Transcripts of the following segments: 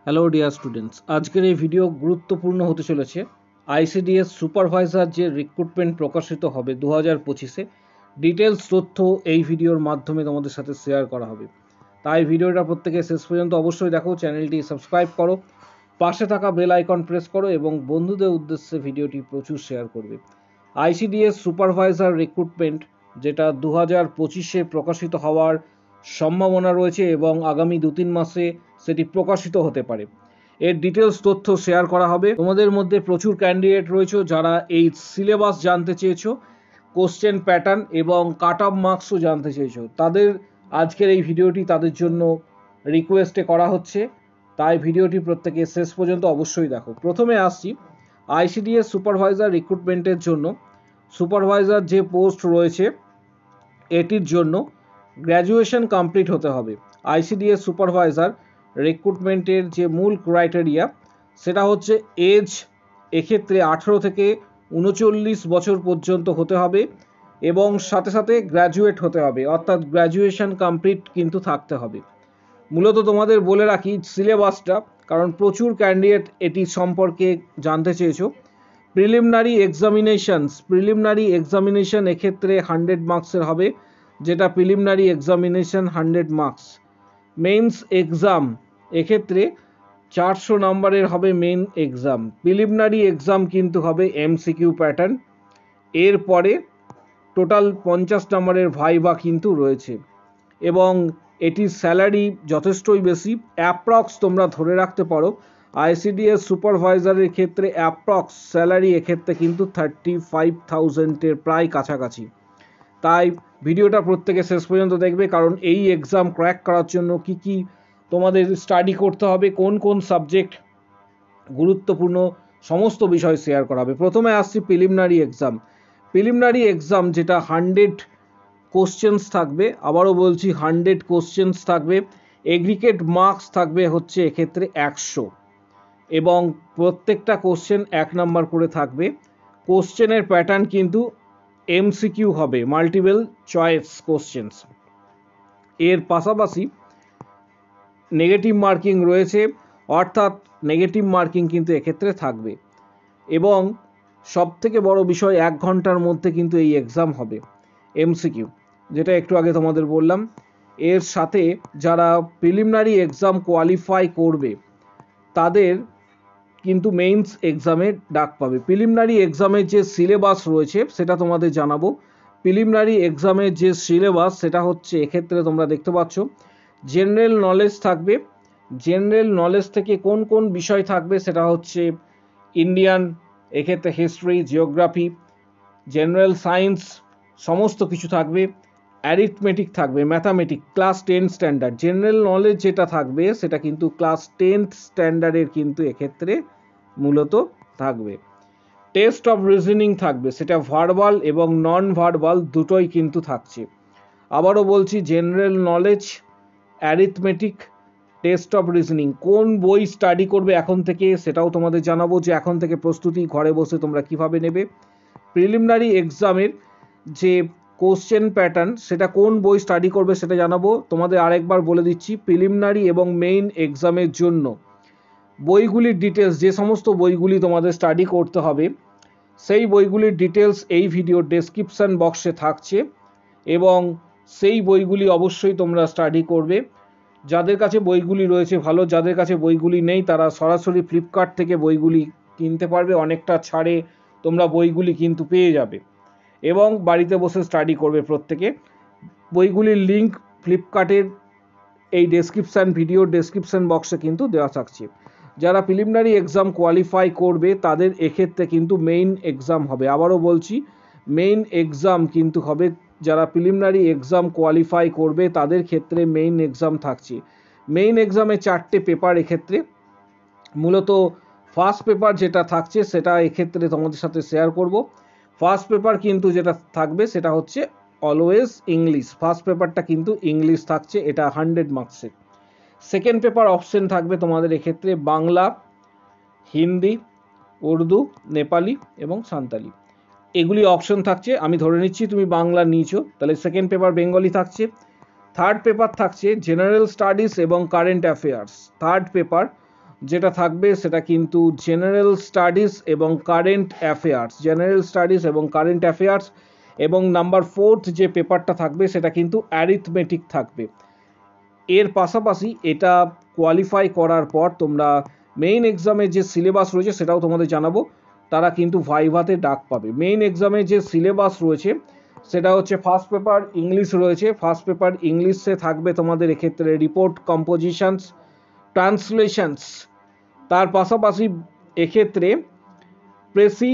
Hello dear students, আজকের এই video গুরুত্বপূর্ণ হতে চলেছে। আইসিডিএস সুপারভাইজার যে রিক্রুটমেন্ট প্রকাশিত হবে 2025-এ, ডিটেলস তথ্য এই ভিডিওর মাধ্যমে তোমাদের সাথে শেয়ার করা হবে। তাই ভিডিওটা প্রত্যেকে শেষ পর্যন্ত অবশ্যই দেখো, চ্যানেলটি সাবস্ক্রাইব করো, পাশে থাকা বেল আইকন প্রেস করো এবং বন্ধুদের উদ্দেশ্যে ভিডিওটি প্রচুর শেয়ার করবে। আইসিডিএস সুপারভাইজার রিক্রুটমেন্ট যেটা 2025-এ প্রকাশিত হওয়ার সম্ভাবনা রয়েছে এবং আগামী 2-3 মাসে সেটি প্রকাশিত হতে পারে। এর ডিটেলস তথ্য শেয়ার করা হবে। তোমাদের মধ্যে প্রচুর ক্যান্ডিডেট রয়েছে যারা এই সিলেবাস জানতে চেয়েছো, কোশ্চেন প্যাটার্ন এবং কাট অফ মার্কসও জানতে চেয়েছো। তাদের আজকের এই ভিডিওটি তাদের জন্য রিকোয়েস্টে করা হচ্ছে, তাই ভিডিওটি প্রত্যেকে শেষ পর্যন্ত অবশ্যই দেখো। প্রথমে আসছি আইসিডিএস সুপারভাইজার রিক্রুটমেন্টের জন্য। সুপারভাইজার যে পোস্ট রয়েছে এটির জন্য গ্র্যাজুয়েশন কমপ্লিট হতে হবে। আইসিডিএস সুপারভাইজার রিক্রুটমেন্টের যে মূল ক্রাইটেরিয়া সেটা হচ্ছে এজ, এক্ষেত্রে 18 থেকে 39 বছর পর্যন্ত হতে হবে এবং সাথে সাথে গ্র্যাজুয়েট হতে হবে, অর্থাৎ গ্র্যাজুয়েশন কমপ্লিট কিন্তু থাকতে হবে। মূলত তোমাদের বলে রাখি সিলেবাসটা, কারণ প্রচুর ক্যান্ডিডেট এটি সম্পর্কে জানতে চেয়েছো। প্রিলিমিনারি এক্সামিনেশন এক্ষেত্রে 100 মার্কসের হবে, যেটা preliminary examination 100 marks. Men's exam এক্ষেত্রে 400 নম্বরের হবে মেন এক্সাম। প্রিলিমিনারি এক্সাম কিন্তু হবে এমসিকিউ প্যাটার্ন। এরপরে টোটাল 50 নম্বরের ভাইভা কিন্তু রয়েছে এবং এটির স্যালারি যথেষ্টই বেশি। অ্যাপ্রক্স তোমরা ধরে রাখতে পারো আইসিডিএস সুপারভাইজারের ক্ষেত্রে অ্যাপ্রক্স স্যালারি এক্ষেত্রে কিন্তু 35,000-এর প্রায় কাছাকাছি। তাই ভিডিওটা প্রত্যেকে শেষ পর্যন্ত দেখবে, কারণ এই এক্সাম ক্র্যাক করার জন্য কি কি তোমাদের স্টাডি করতে হবে, কোন কোন সাবজেক্ট গুরুত্বপূর্ণ, সমস্ত বিষয় শেয়ার করা হবে। প্রথমে আসছি প্রিলিমিনারি এক্সাম যেটা 100 কোশ্চেন্স থাকবে, আবারও বলছি 100 কোশ্চেন্স থাকবে। এগ্রিগেট মার্কস থাকবে হচ্ছে এক্ষেত্রে 100 এবং প্রত্যেকটা কোশ্চেন 1 নাম্বার করে থাকবে। কোশ্চেনের প্যাটার্ন কিন্তু এমসিকিউ হবে, মাল্টিপল চয়েস কোশ্চেন্স। এর পাশাপাশি নেগেটিভ মার্কিং রয়েছে, অর্থাৎ নেগেটিভ মার্কিং কিন্তু এক্ষেত্রে থাকবে এবং সবথেকে বড় বিষয় 1 ঘন্টার মধ্যে কিন্তু এই এক্সাম হবে এমসিকিউ, যেটা একটু আগে তোমাদের বললাম। এর সাথে যারা প্রিলিমিনারি এক্সাম কোয়ালিফাই করবে তাদের কিন্তু মেইনস এক্সামে ডাক পাবে। প্রিলিমিনারি এক্সামের যে সিলেবাস রয়েছে সেটা তোমাদের জানাবো। প্রিলিমিনারি এক্সামের যে সিলেবাস সেটা হচ্ছে এক্ষেত্রে তোমরা দেখতে পাচ্ছ জেনারেল নলেজ থাকবে। জেনারেল নলেজ থেকে কোন কোন বিষয় থাকবে সেটা হচ্ছে ইন্ডিয়ান, এক্ষেত্রে হিস্ট্রি, জিওগ্রাফি, জেনারেল সায়েন্স সমস্ত কিছু থাকবে। অ্যারিথমেটিক থাকবে, mathematic, class 10 standard. General knowledge যেটা থাকবে সেটা কিন্তু ক্লাস 10th স্ট্যান্ডার্ডের কিন্তু এক্ষেত্রে মূলত থাকবে। টেস্ট অফ রিজনিং থাকবে, সেটা ভার্বাল এবং নন ভার্বাল দুটোই কিন্তু থাকছে। আবারও বলছি general knowledge, arithmetic, test of reasoning. কোন বই স্টাডি করবে এখন থেকে সেটাও তোমাদের জানাবো, যে এখন থেকে প্রস্তুতি ঘরে বসে তোমরা কিভাবে নেবে। প্রিলিমিনারি এক্সামের যে কোশ্চেন প্যাটার্ন সেটা কোন বই স্টাডি করবে সেটা জানাবো। তোমাদের আরেকবার বলে দিচ্ছি, প্রিলিমিনারি এবং মেইন এক্সামের জন্য বইগুলির ডিটেলস, যে সমস্ত বইগুলি তোমাদের স্টাডি করতে হবে সেই বইগুলির ডিটেলস এই ভিডিওর ডেসক্রিপশন বক্সে থাকছে এবং সেই বইগুলি অবশ্যই তোমরা স্টাডি করবে। যাদের কাছে বইগুলি রয়েছে ভালো, যাদের কাছে বইগুলি নেই তারা সরাসরি ফ্লিপকার্ট থেকে বইগুলি কিনতে পারবে, অনেকটা ছাড়ে তোমরা বইগুলি কিন্তু পেয়ে যাবে এবং বাড়িতে বসে স্টাডি করবে প্রত্যেকে। বইগুলির লিঙ্ক ফ্লিপকার্টের এই ভিডিওর ডেসক্রিপশন বক্সে কিন্তু দেওয়া থাকছে। যারা প্রিলিমিনারি এক্সাম কোয়ালিফাই করবে তাদের এক্ষেত্রে কিন্তু মেইন এক্সাম হবে। আবারও বলছি মেইন এক্সাম কিন্তু হবে, যারা প্রিলিমিনারি এক্সাম কোয়ালিফাই করবে তাদের ক্ষেত্রে মেইন এক্সাম থাকছে। মেইন এক্সামে 4টে পেপার এক্ষেত্রে, মূলত ফার্স্ট পেপার যেটা থাকছে সেটা এক্ষেত্রে তোমাদের সাথে শেয়ার করব। ফার্স্ট পেপার কিন্তু যেটা থাকবে সেটা হচ্ছে অলওয়েজ ইংলিশ। ফার্স্ট পেপারটা কিন্তু ইংলিশ থাকছে, এটা 100 মার্কসের। সেকেন্ড পেপার অপশন থাকবে তোমাদের এক্ষেত্রে বাংলা, হিন্দি, উর্দু, নেপালি এবং সাঁওতালি, এগুলি অপশন থাকছে। আমি ধরে নিচ্ছি তুমি বাংলা নিয়েছো, তাহলে সেকেন্ড পেপার বেঙ্গলি থাকছে। থার্ড পেপার থাকছে জেনারেল স্টাডিজ এবং কারেন্ট অ্যাফেয়ার্স। থার্ড পেপার যেটা থাকবে সেটা কিন্তু জেনারেল স্টাডিজ এবং কারেন্ট অ্যাফেয়ার্স, জেনারেল স্টাডিজ এবং কারেন্ট অ্যাফেয়ার্স। এবং নাম্বার 4 যে পেপারটা থাকবে সেটা কিন্তু অ্যারিথমেটিক থাকবে। এর পাশাপাশি এটা কোয়ালিফাই করার পর তোমরা মেইন এক্সামের যে সিলেবাস রয়েছে সেটাও তোমাদের জানাবো, তারা কিন্তু ভাইভাতে ডাক পাবে। মেইন এক্সামে যে সিলেবাস রয়েছে সেটা হচ্ছে ফার্স্ট পেপার ইংলিশ রয়েছে। ফার্স্ট পেপার ইংলিশে থাকবে তোমাদের এক্ষেত্রে রিপোর্ট কম্পোজিশনস, ট্রান্সলেশনস। তার পাশাপাশি এক্ষেত্রে প্রেসি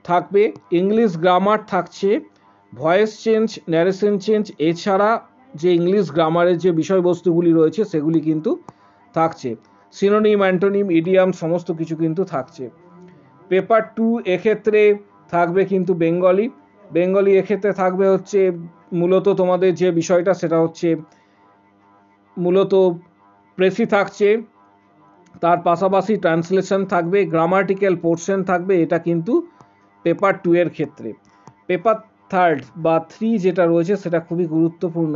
থাকবে, ইংলিশ গ্রামার থাকছে, ভয়েস চেঞ্জ, ন্যারেশন চেঞ্জ, এছাড়া যে ইংলিশ গ্রামারের যে বিষয়বস্তুগুলি রয়েছে সেগুলি কিন্তু থাকছে। সিনোনিম, অ্যান্টোনিম, ইডিয়াম সমস্ত কিছু কিন্তু থাকছে। পেপার 2 এক্ষেত্রে থাকবে কিন্তু বেঙ্গলি। বেঙ্গলি এক্ষেত্রে থাকবে হচ্ছে মূলত তোমাদের যে বিষয়টা সেটা হচ্ছে মূলত প্রেসি থাকছে, তার পাশাপাশি ট্রান্সলেশন থাকবে, গ্রামাটিক্যাল পোর্শন থাকবে, এটা কিন্তু পেপার 2 এর ক্ষেত্রে। পেপার 3 বা 3 যেটা রয়েছে সেটা খুবই গুরুত্বপূর্ণ।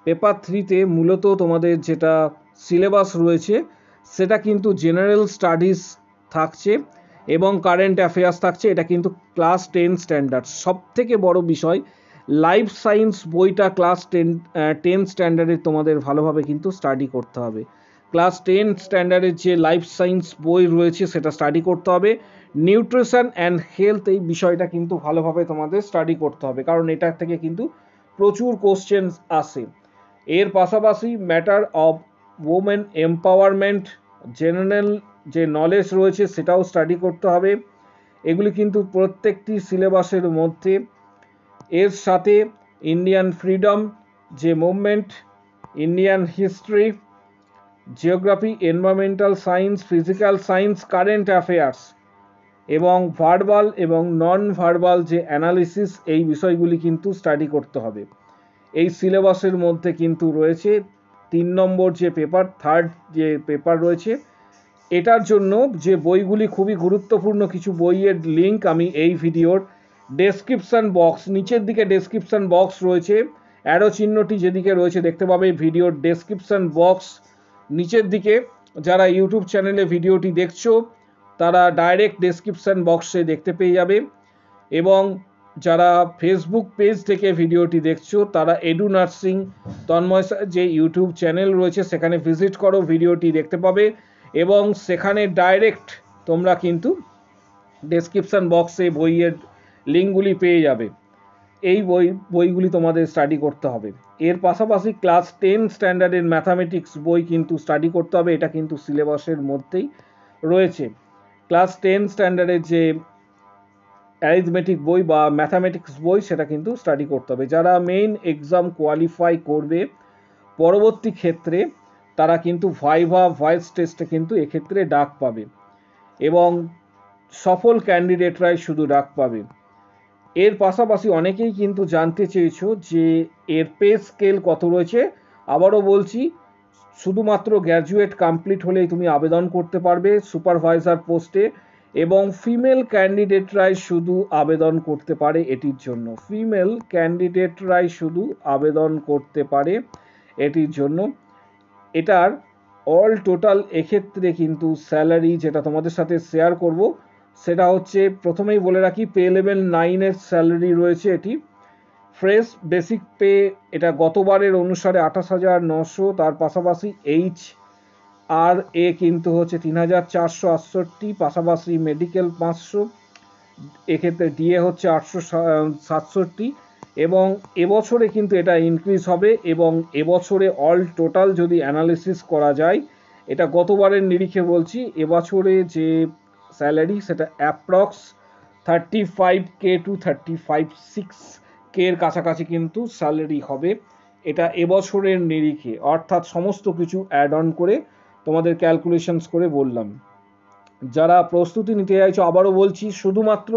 পেপার 3তে মূলত তোমাদের যেটা সিলেবাস রয়েছে সেটা কিন্তু জেনারেল স্টাডিজ থাকছে এবং কারেন্ট অ্যাফেয়ার্স থাকছে। এটা কিন্তু ক্লাস 10 স্ট্যান্ডার্ড। সব থেকে বড় বিষয়, লাইফ সায়েন্স বইটা ক্লাস 10 স্ট্যান্ডার্ডের তোমাদের ভালোভাবে কিন্তু স্টাডি করতে হবে। ক্লাস 10 স্ট্যান্ডার্ডের যে লাইফ সায়েন্স বই রয়েছে সেটা স্টাডি করতে হবে। নিউট্রিশন অ্যান্ড হেলথ এই বিষয়টা কিন্তু ভালোভাবে তোমাদের স্টাডি করতে হবে, কারণ এটা থেকে কিন্তু প্রচুর কোশ্চেন আসে। এর পাশাপাশি matter of women empowerment, general যে নলেজ রয়েছে সেটাও স্টাডি করতে হবে। এগুলি কিন্তু প্রত্যেকটি সিলেবাসের মধ্যে। এর সাথে ইন্ডিয়ান ফ্রিডম যে movement, Indian history, geography, environmental science, physical science, current affairs এবং ভার্বাল এবং নন ভার্বাল যে অ্যানালিসিস, এই বিষয়গুলি কিন্তু স্টাডি করতে হবে। এই সিলেবাসের মধ্যে কিন্তু রয়েছে 3 নম্বর যে পেপার, 3rd যে পেপার রয়েছে। এটার জন্য যে বইগুলি খুবই গুরুত্বপূর্ণ কিছু বইয়ের লিঙ্ক আমি এই ভিডিওর ডেসক্রিপশন বক্স, নিচের দিকে ডেসক্রিপশন বক্স রয়েছে, অ্যারো চিহ্নটি যেদিকে রয়েছে দেখতে পাবে ভিডিওর ডেসক্রিপশন বক্স নিচের দিকে। যারা ইউটিউব চ্যানেলে ভিডিওটি দেখছো তারা ডাইরেক্ট ডেসক্রিপশন বক্সে দেখতে পেয়ে যাবে, এবং যারা ফেসবুক পেজ থেকে ভিডিওটি দেখছো তারা এডু নার্সিং তন্ময় যে ইউটিউব চ্যানেল রয়েছে সেখানে ভিজিট করো, ভিডিওটি দেখতে পাবে এবং সেখানে ডাইরেক্ট তোমরা কিন্তু ডেসক্রিপশন বক্সে বইয়ের লিঙ্কগুলি পেয়ে যাবে। এই বইগুলি তোমাদের স্টাডি করতে হবে। এর পাশাপাশি ক্লাস 10 স্ট্যান্ডার্ডের ম্যাথামেটিক্স বই কিন্তু স্টাডি করতে হবে, এটা কিন্তু সিলেবাসের মধ্যেই রয়েছে। ক্লাস 10 স্ট্যান্ডার্ডের যে অ্যারিথমেটিক বই বা ম্যাথামেটিক্স বই সেটা কিন্তু স্টাডি করতে হবে। যারা মেইন এক্সাম কোয়ালিফাই করবে পরবর্তী ক্ষেত্রে তারা কিন্তু ভাইভা ভয়েস টেস্টে কিন্তু এক্ষেত্রে ডাক পাবে এবং সফল ক্যান্ডিডেটরাই শুধু ডাক পাবে। এর পাশাপাশি অনেকেই কিন্তু জানতে চেয়েছো যে এর পে স্কেল কত রয়েছে। আবারও বলছি, শুধুমাত্র গ্র্যাজুয়েট কমপ্লিট হলেই তুমি আবেদন করতে পারবে সুপারভাইজার পোস্টে, এবং ফিমেল ক্যান্ডিডেটরাই শুধু আবেদন করতে পারে এটির জন্য। ফিমেল ক্যান্ডিডেটরাই শুধু আবেদন করতে পারে এটির জন্য। এটার অল টোটাল এক্ষেত্রে কিন্তু স্যালারি যেটা তোমাদের সাথে শেয়ার করব সেটা হচ্ছে, প্রথমেই বলে রাখি, পে লেভেল 9 এর স্যালারি রয়েছে এটি। ফ্রেশ বেসিক পে এটা গতবারের অনুসারে 28,900, তার পাশাপাশি HRA কিন্তু হচ্ছে 3,468, পাশাপাশি মেডিকেল 500, এক্ষেত্রে ডিএ হচ্ছে 867, এবং এবছরে কিন্তু এটা ইনক্রিজ হবে। এবং এবছরে অল টোটাল যদি অ্যানালিসিস করা যায়, এটা গতবারের নিরিখে বলছি, এবছরে যে স্যালারি সেটা অ্যাপ্রক্স 35K to 35,600 এর কাছাকাছি কিন্তু স্যালারি হবে। এটা এবছরের নিরিখে, অর্থাৎ সমস্ত কিছু অ্যাড অন করে তোমাদের ক্যালকুলেশনস করে বললাম। যারা প্রস্তুতি নিতে চাইছো, আবারও বলছি, শুধুমাত্র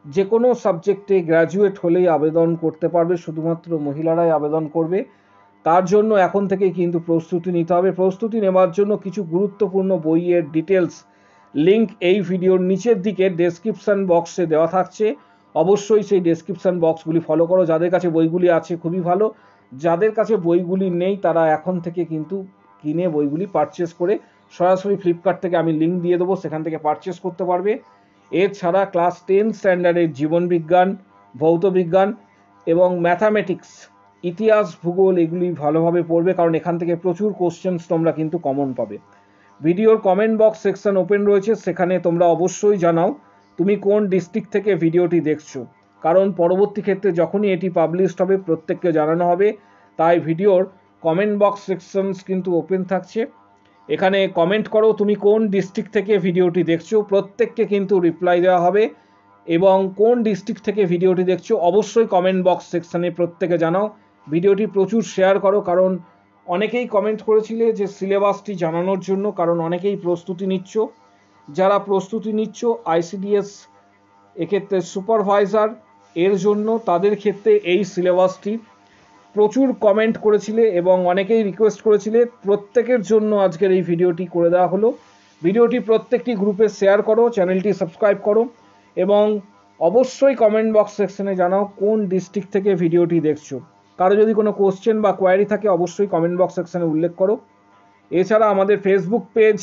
যে কোনো সাবজেক্টে গ্র্যাজুয়েট হলেই আবেদন করতে পারবে, শুধুমাত্র মহিলারাই আবেদন করবে। তার জন্য এখন থেকেই কিন্তু প্রস্তুতি নিতে হবে। প্রস্তুতি নেওয়ার জন্য কিছু গুরুত্বপূর্ণ বইয়ের ডিটেলস লিঙ্ক এই ভিডিওর নিচের দিকে ডেসক্রিপশন বক্সে দেওয়া থাকছে। অবশ্যই সেই ডেসক্রিপশন বক্সগুলি ফলো করো। যাদের কাছে বইগুলি আছে খুবই ভালো, যাদের কাছে বইগুলি নেই তারা এখন থেকে কিন্তু কিনে বইগুলি পারচেস করে সরাসরি ফ্লিপকার্ট থেকে আমি লিঙ্ক দিয়ে দেবো, সেখান থেকে পারচেস করতে পারবে। এছাড়া ক্লাস 10 স্ট্যান্ডার্ডের জীবনবিজ্ঞান, ভৌতবিজ্ঞান এবং ম্যাথামেটিক্স, ইতিহাস, ভূগোল এগুলি ভালোভাবে পড়বে, কারণ এখান থেকে প্রচুর কোশ্চেন্স তোমরা কিন্তু কমন পাবে। ভিডিওর কমেন্ট বক্স সেকশন ওপেন রয়েছে, সেখানে তোমরা অবশ্যই জানাও তুমি কোন ডিস্ট্রিক্ট থেকে ভিডিওটি দেখছো, কারণ পরবর্তী ক্ষেত্রে যখনই এটি পাবলিশড হবে প্রত্যেককে জানানো হবে। তাই ভিডিওর কমেন্ট বক্স সেকশনস কিন্তু ওপেন থাকছে, এখানে কমেন্ট করো তুমি কোন ডিস্ট্রিক্ট থেকে ভিডিওটি দেখছো, প্রত্যেককে কিন্তু রিপ্লাই দেওয়া হবে। এবং কোন ডিস্ট্রিক্ট থেকে ভিডিওটি দেখছো অবশ্যই কমেন্ট বক্স সেকশনে প্রত্যেকে জানাও। ভিডিওটি প্রচুর শেয়ার করো, কারণ অনেকেই কমেন্ট করেছিলে যে সিলেবাসটি জানানোর জন্য, কারণ অনেকেই প্রস্তুতি নিচ্ছ। যারা প্রস্তুতি নিচ্ছ আইসিডিএস এক্ষেত্রে সুপারভাইজার এর জন্য, তাদের ক্ষেত্রে এই সিলেবাসটি প্রচুর কমেন্ট করেছিলে এবং অনেকেই রিকোয়েস্ট করেছিলে, প্রত্যেকের জন্য আজকের এই ভিডিওটি করে দেওয়া হলো। ভিডিওটি প্রত্যেকটি গ্রুপে শেয়ার করো, চ্যানেলটি সাবস্ক্রাইব করো এবং অবশ্যই কমেন্ট বক্স সেকশনে জানাও কোন ডিস্ট্রিক্ট থেকে ভিডিওটি দেখছো। কারো যদি কোনো কোশ্চেন বা কোয়ারি থাকে অবশ্যই কমেন্ট বক্স সেকশনে উল্লেখ করো। এছাড়া আমাদের ফেসবুক পেজ,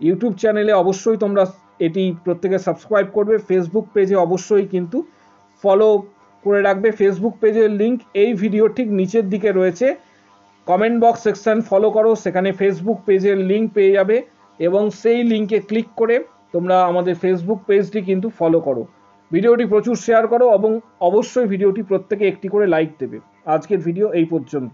ইউটিউব চ্যানেলে অবশ্যই তোমরা এটি প্রত্যেকে সাবস্ক্রাইব করবে। ফেসবুক পেজে অবশ্যই কিন্তু ফলো করে রাখবে। ফেসবুক পেজের লিঙ্ক এই ভিডিও ঠিক নিচের দিকে রয়েছে, কমেন্ট বক্স সেকশন ফলো করো, সেখানে ফেসবুক পেজের লিঙ্ক পেয়ে যাবে এবং সেই লিঙ্কে ক্লিক করে তোমরা আমাদের ফেসবুক পেজটি কিন্তু ফলো করো। ভিডিওটি প্রচুর শেয়ার করো এবং অবশ্যই ভিডিওটি প্রত্যেকে একটি করে লাইক দেবে। আজকের ভিডিও এই পর্যন্ত।